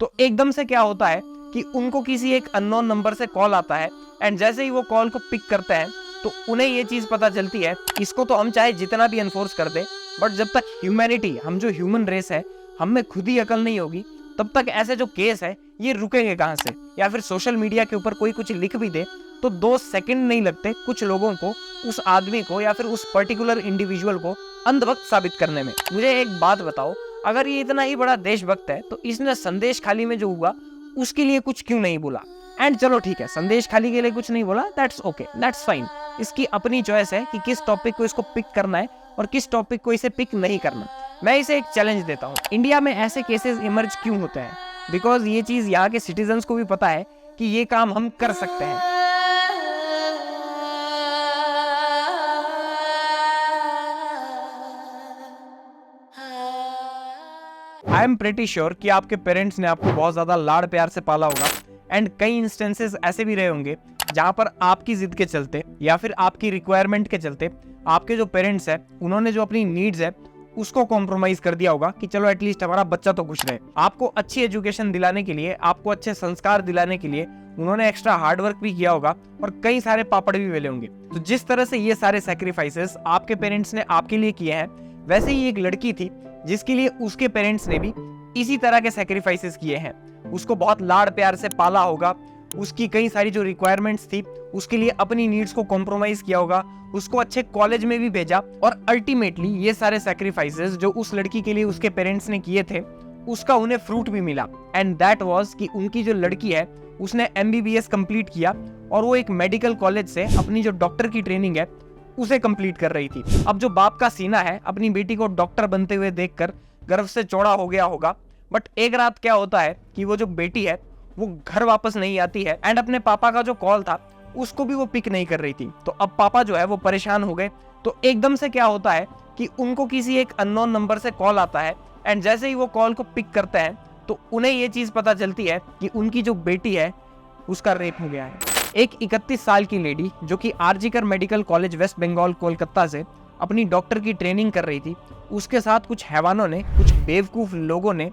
तो एकदम से क्या होता है कि उनको किसी एक अननोन नंबर से कॉल आता है एंड जैसे ही वो कॉल को पिक करते हैं तो उन्हें ये चीज पता चलती है, इसको तो हम चाहे जितना भी एनफोर्स कर दे, बट जब तक ह्यूमैनिटी, हम जो ह्यूमन रेस है, हम में खुद ही अकल नहीं होगी, तब तक ऐसे जो केस है ये रुकेंगे कहां से। या फिर सोशल मीडिया के ऊपर कोई कुछ लिख भी दे तो 2 सेकंड नहीं लगते कुछ लोगों को उस आदमी को या फिर उस पर्टिकुलर इंडिविजुअल को अंधभक्त साबित करने में। मुझे एक बात बताओ, अगर ये इतना ही बड़ा देशभक्त है तो इसने संदेश खाली में जो हुआ उसके लिए कुछ क्यों नहीं बोला? एंड चलो ठीक है, संदेश खाली के लिए कुछ नहीं बोला, दैट्स ओके, दैट्स फाइन। इसकी अपनी चॉइस है कि किस टॉपिक को इसको पिक करना है और किस टॉपिक को इसे पिक नहीं करना। मैं इसे एक चैलेंज देता हूँ, इंडिया में ऐसे केसेस इमर्ज क्यों होते हैं? बिकॉज ये चीज यहाँ के सिटीजन्स को भी पता है कि ये काम हम कर सकते हैं। आई एम प्रेटी श्योर कि आपके पेरेंट्स ने आपको बहुत ज्यादा लाड़ प्यार से पाला होगा एंड कई इंस्टेंसेस ऐसे भी रहे होंगे जहां पर आपकी जिद के चलते या फिर आपकी रिक्वायरमेंट के चलते आपके जो पेरेंट्स है उन्होंने जो अपनी नीड्स है उसको कॉम्प्रोमाइज कर दिया होगा कि चलो एटलीस्ट हमारा बच्चा तो खुश रहे। आपको अच्छी एजुकेशन दिलाने के लिए, आपको अच्छे संस्कार दिलाने के लिए उन्होंने एक्स्ट्रा हार्डवर्क भी किया होगा और कई सारे पापड़ भी बेले होंगे। तो जिस तरह से ये सारे सैक्रिफाइसेस आपके पेरेंट्स ने आपके लिए किए हैं, वैसे ही एक लड़की थी जिसके लिए उसके पेरेंट्स ने भी इसी तरह के सैक्रिफाइसेस किए हैं। उसको बहुत लाड़ प्यार से पाला होगा, उसकी कई सारी जो रिक्वायरमेंट्स थी उसके लिए अपनी नीड्स को कॉम्प्रोमाइज किया होगा, उसको अच्छे कॉलेज में भी भेजा और अल्टीमेटली ये सारे सैक्रिफाइसेस जो उस लड़की के लिए उसके पेरेंट्स ने किए थे उसका उन्हें फ्रूट भी मिला। एंड दैट वाज कि उनकी जो लड़की है उसने MBBS कंप्लीट किया और वो एक मेडिकल कॉलेज से अपनी जो डॉक्टर की ट्रेनिंग है उसे कंप्लीट कर रही थी। अब जो बाप का सीना है अपनी बेटी को डॉक्टर बनते हुए देखकर गर्व से चौड़ा हो गया होगा। बट एक रात क्या होता है कि वो जो बेटी है वो घर वापस नहीं आती है एंड अपने पापा का जो कॉल था उसको भी वो पिक नहीं कर रही थी। तो अब पापा जो है वो परेशान हो गए। तो एकदम से क्या होता है कि उनको किसी एक अननोन नंबर से कॉल आता है एंड जैसे ही वो कॉल को पिक करते हैं तो उन्हें ये चीज पता चलती है कि उनकी जो बेटी है उसका रेप हो गया है। एक 31 साल की लेडी जो कि RG Kar medical college West Bengal Kolkata से अपनी डॉक्टर की ट्रेनिंग कर रही थी, उसके साथ कुछ हैवानों ने, कुछ बेवकूफ लोगों ने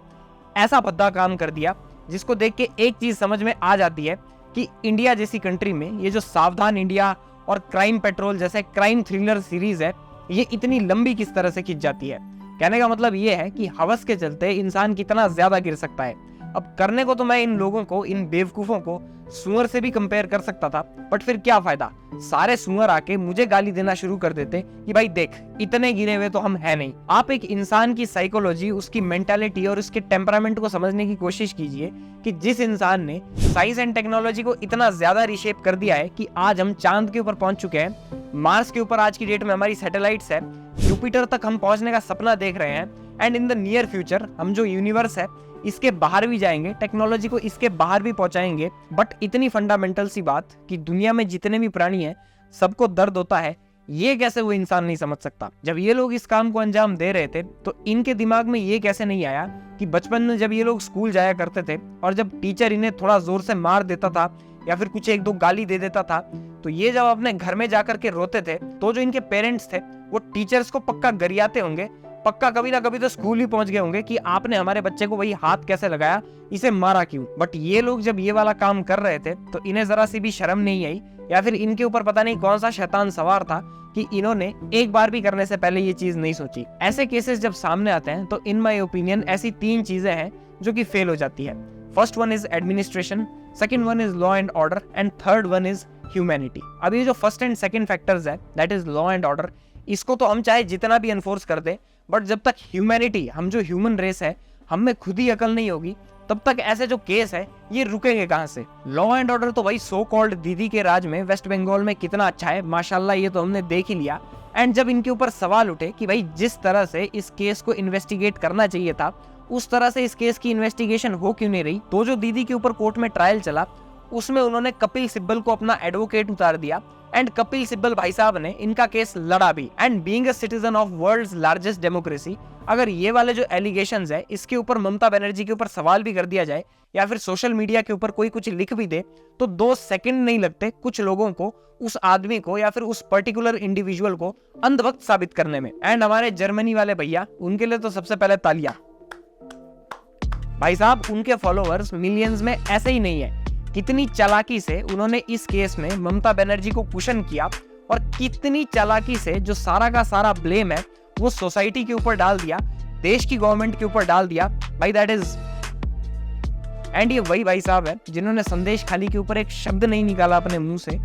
ऐसा भद्दा काम कर दिया जिसको देख के एक चीज समझ में आ जाती है कि इंडिया जैसी कंट्री में ये जो सावधान इंडिया और क्राइम पेट्रोल जैसे क्राइम थ्रिलर सीरीज है ये इतनी लंबी किस तरह से खिंच जाती है। कहने का मतलब ये है कि हवस के चलते इंसान कितना ज्यादा गिर सकता है। अब करने को तो मैं इन लोगों को, इन बेवकूफों को सुअर से भी कंपेयर कर सकता था, बट फिर क्या फायदा, सारे सुअर आके मुझे गाली देना शुरू कर देते कि भाई देख इतने गिरे हुए तो हम है नहीं। आप एक इंसान की साइकोलॉजी, उसकी मेंटालिटी और उसके टेम्परामेंट को समझने की कोशिश कीजिए कि जिस इंसान ने साइंस एंड टेक्नोलॉजी को इतना ज्यादा रिशेप कर दिया है कि आज हम चांद के ऊपर पहुंच चुके हैं, मार्स के ऊपर आज की डेट में हमारी सैटेलाइट्स है, जुपिटर तक हम पहुंचने का सपना देख रहे हैं and in the near future हम जो यूनिवर्स है इसके बाहर भी जाएंगे, टेक्नोलॉजी को इसके बाहर भी पहुंचाएंगे। बट इतनी फंडामेंटल सी बात कि दुनिया में जितने भी प्राणी हैं सबको दर्द होता है, ये कैसे वो इंसान नहीं समझ सकता। जब ये लोग इस काम को अंजाम दे रहे थे तो इनके दिमाग में ये कैसे नहीं आया कि बचपन में जब ये लोग स्कूल जाया करते थे और जब टीचर इन्हें थोड़ा जोर से मार देता था या फिर कुछ 1-2 गाली दे देता था तो ये जब अपने घर में जाकर के रोते थे तो जो इनके पेरेंट्स थे वो टीचर्स को पक्का गरियाते होंगे, पक्का कभी ना कभी तो स्कूल ही पहुंच गए होंगे कि आपने हमारे बच्चे को वही हाथ कैसे लगाया, इसे मारा क्यों। बट ये लोग जब ये वाला काम कर रहे थे तो इन्हें जरा सी भी शर्म नहीं आई या फिर इनके ऊपर पता नहीं कौन सा शैतान सवार था कि इन्होंने एक बार भी करने से पहले ये चीज नहीं सोची। ऐसे केसेस जब सामने आते हैं तो इन माय ओपिनियन ऐसी 3 चीजें हैं जो कि फेल हो जाती है। First one is administration, second one is law and order and third one is humanity. अब ये जो फर्स्ट एंड सेकंड फैक्टर्स है that is law and order, इसको तो हम चाहे जितना भी एनफोर्स कर दे, बट जब तक ह्यूमैनिटी, हम जो ह्यूमन रेस है, हम में खुद ही अकल नहीं होगी, तब तक ऐसे जो केस है ये रुकेंगे कहां से। लॉ एंड ऑर्डर तो भाई सो कॉल्ड दीदी के राज में वेस्ट बंगाल में कितना अच्छा है, माशाल्लाह, ये तो हमने देख ही लिया। एंड जब इनके ऊपर सवाल उठे कि भाई जिस तरह से इस केस को इन्वेस्टिगेट करना चाहिए था उस तरह से इस केस की इन्वेस्टिगेशन हो क्यों नहीं रही, तो जो दीदी के ऊपर कोर्ट में ट्रायल चला उसमें उन्होंने कपिल सिब्बल को अपना एडवोकेट उतार दिया एंड कपिल सिब्बल भाई साहब ने इनका केस लड़ा भी। And being a citizen of world's largest democracy, अगर ये वाले जो एलिगेशंस है इसके ऊपर ममता बनर्जी के ऊपर सवाल भी कर दिया जाए या फिर सोशल मीडिया के ऊपर कोई कुछ लिख भी दे तो 2 सेकंड नहीं लगते कुछ लोगों को उस आदमी को या फिर उस पर्टिकुलर इंडिविजुअल को अंधभक्त साबित करने में। एंड हमारे जर्मनी वाले भैया, उनके लिए तो सबसे पहले तालियां। भाई साहब उनके फॉलोअर्स मिलियंस में ऐसे ही नहीं है। कितनी चालाकी से उन्होंने इस केस में ममता बनर्जी को कुशन किया और कितनी चालाकी से जो सारा का सारा ब्लेम है वो सोसाइटी के ऊपर डाल दिया, देश की गवर्नमेंट के ऊपर डाल दिया भाई, दैट इज। एंड ये वही भाई साहब है जिन्होंने संदेश खाली के ऊपर एक शब्द नहीं निकाला अपने मुंह से,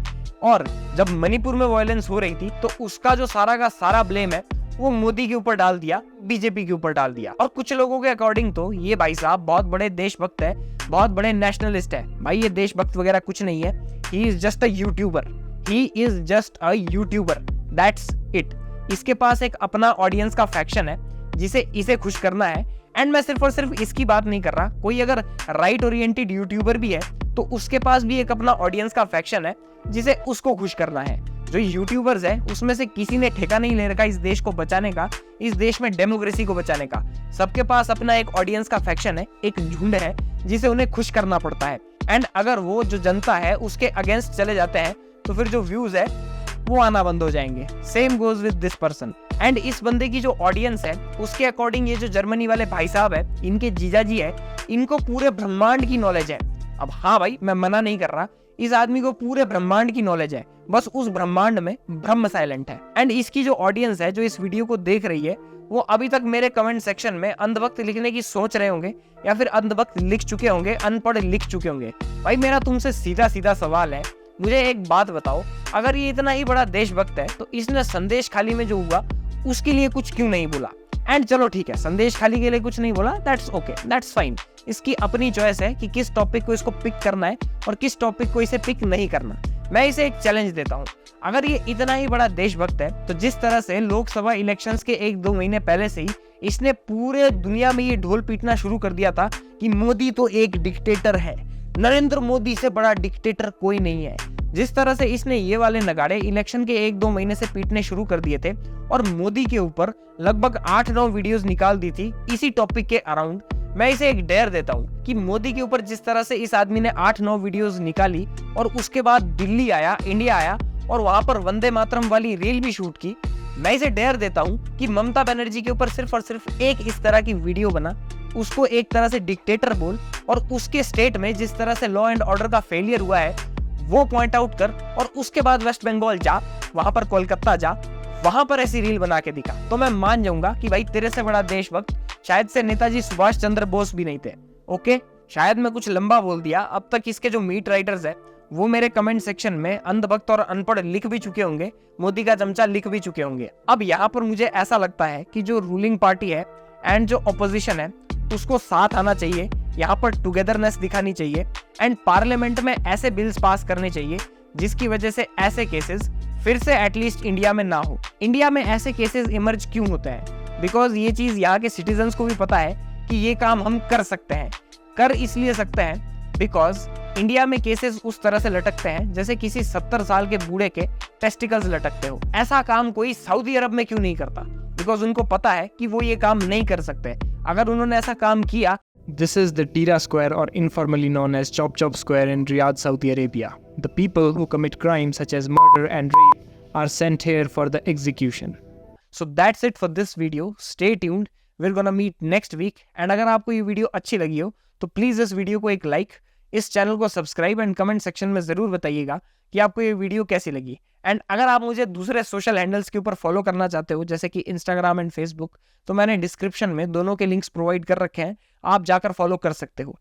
और जब मणिपुर में वायलेंस हो रही थी तो उसका जो सारा का सारा ब्लेम है वो मोदी के ऊपर डाल दिया, बीजेपी के ऊपर डाल दिया। और कुछ लोगों के अकॉर्डिंग तो ये भाई साहब बहुत बड़े देशभक्त है, बहुत बड़े नेशनलिस्ट है। भाई ये देशभक्त वगैरह कुछ नहीं है, he is just a YouTuber, he is just a YouTuber, that's it. इसके पास एक अपना ऑडियंस का फैक्शन है जिसे इसे खुश करना है। एंड मैं सिर्फ और सिर्फ इसकी बात नहीं कर रहा, कोई अगर राइट ओरिएंटेड यूट्यूबर भी है तो उसके पास भी एक अपना ऑडियंस का फैक्शन है जिसे उसको खुश करना है। जो यूट्यूबर्स है उसमें से किसी ने ठेका नहीं ले रखा इस देश को बचाने का, इस देश में डेमोक्रेसी को बचाने का। सबके पास अपना एक ऑडियंस का फैक्शन है, एक झुंड है जिसे उन्हें खुश करना पड़ता है। एंड अगर वो जो जनता है उसके अगेंस्ट चले जाते हैं तो फिर जो व्यूज है वो आना बंद हो जाएंगे। Same goes with this person. And इस बंदे की जो ऑडियंस है उसके अकॉर्डिंग ये जो जर्मनी वाले भाई साहब है, इनके जीजाजी है, इनको पूरे ब्रह्मांड की नॉलेज है। अब हाँ भाई मैं मना नहीं कर रहा, इस आदमी को पूरे ब्रह्मांड की नॉलेज है, बस उस ब्रह्मांड में ब्रह्म साइलेंट है। एंड इसकी जो ऑडियंस है जो इस वीडियो को देख रही है वो अभी तक मेरे कमेंट सेक्शन में अंधभक्त लिखने की सोच रहे होंगे या फिर अंधभक्त लिख चुके होंगे, अनपढ़ लिख चुके होंगे। भाई मेरा तुमसे सीधा सीधा सवाल है, मुझे एक बात बताओ, अगर ये इतना ही बड़ा देशभक्त है तो इसने संदेश खाली में जो हुआ उसके लिए कुछ क्यों नहीं बोला? एंड चलो ठीक है, संदेश खाली के लिए कुछ नहीं बोला, दैट्स ओके, दैट्स फाइन। इसकी अपनी चॉइस है कि किस टॉपिक को इसको पिक करना है और किस टॉपिक को इसे पिक नहीं करना। मैं इसे एक चैलेंज देता हूँ, अगर ये इतना ही बड़ा देशभक्त है तो जिस तरह से लोकसभा इलेक्शंस के 1-2 महीने पहले से ही इसने पूरे दुनिया में ये ढोल पीटना शुरू कर दिया था कि मोदी तो एक डिक्टेटर है, नरेंद्र मोदी से बड़ा डिक्टेटर कोई नहीं है। जिस तरह से इसने ये वाले नगाड़े इलेक्शन के 1-2 महीने से पीटने शुरू कर दिए थे और मोदी के ऊपर लगभग 8-9 वीडियोस निकाल दी थी इसी टॉपिक के अराउंड, मैं इसे एक डेयर देता हूँ कि मोदी के ऊपर जिस तरह से इस आदमी ने 8-9 वीडियोस निकाली और उसके बाद दिल्ली आया, इंडिया आया और वहां पर वंदे मातरम वाली रील भी शूट की, मैं इसे डेयर देता हूँ कि ममता बनर्जी के ऊपर सिर्फ और सिर्फ एक इस तरह की वीडियो बना, उसको एक तरह से डिक्टेटर बोल और उसके स्टेट में जिस तरह से लॉ एंड ऑर्डर का फेलियर हुआ है वो पॉइंट आउट कर, और उसके बाद वेस्ट बंगाल जा, वहां पर कोलकाता जा, वहां पर ऐसी रील बना के दिखा, तो मैं मान जाऊंगा कि भाई तेरे से बड़ा देशभक्त शायद से नेताजी सुभाष चंद्र बोस भी नहीं थे। ओके, शायद मैं कुछ लंबा बोल दिया। अब तक इसके जो मीट राइटर्स है वो मेरे कमेंट सेक्शन में अंधभक्त और अनपढ़ लिख भी चुके होंगे, मोदी का चमचा लिख भी चुके होंगे। अब यहाँ पर मुझे ऐसा लगता है कि जो रूलिंग पार्टी है एंड जो ऑपोजिशन है उसको साथ आना चाहिए, यहाँ पर टुगेदरनेस दिखानी चाहिए एंड पार्लियामेंट में ऐसे बिल्स पास करने चाहिए जिसकी वजह से ऐसे केसेस फिर से एटलीस्ट इंडिया में ना हो। इंडिया में ऐसे केसेस इमर्ज क्यों होते हैं? बिकॉज ये चीज यहाँ के सिटीजन्स को भी पता है कि ये काम हम कर सकते हैं। कर इसलिए सकते हैं बिकॉज इंडिया में केसेस उस तरह से लटकते हैं जैसे किसी 70 साल के बूढ़े के टेस्टिकल्स लटकते हो। ऐसा काम कोई सऊदी अरब में क्यों नहीं करता? बिकॉज उनको पता है कि वो ये काम नहीं कर सकते। अगर उन्होंने ऐसा काम किया, This is the Tira Square, or informally known as Chop Chop Square in Riyadh, Saudi Arabia. The people who commit crimes such as murder and rape are sent here for the execution. So that's it for this video. Stay tuned. We're gonna meet next week. And अगर आपको ये video अच्छी लगी हो तो please इस video को एक लाइक, इस चैनल को सब्सक्राइब एंड कमेंट सेक्शन में ज़रूर बताइएगा कि आपको ये वीडियो कैसी लगी। एंड अगर आप मुझे दूसरे सोशल हैंडल्स के ऊपर फॉलो करना चाहते हो जैसे कि इंस्टाग्राम एंड फेसबुक, तो मैंने डिस्क्रिप्शन में दोनों के लिंक्स प्रोवाइड कर रखे हैं, आप जाकर फॉलो कर सकते हो।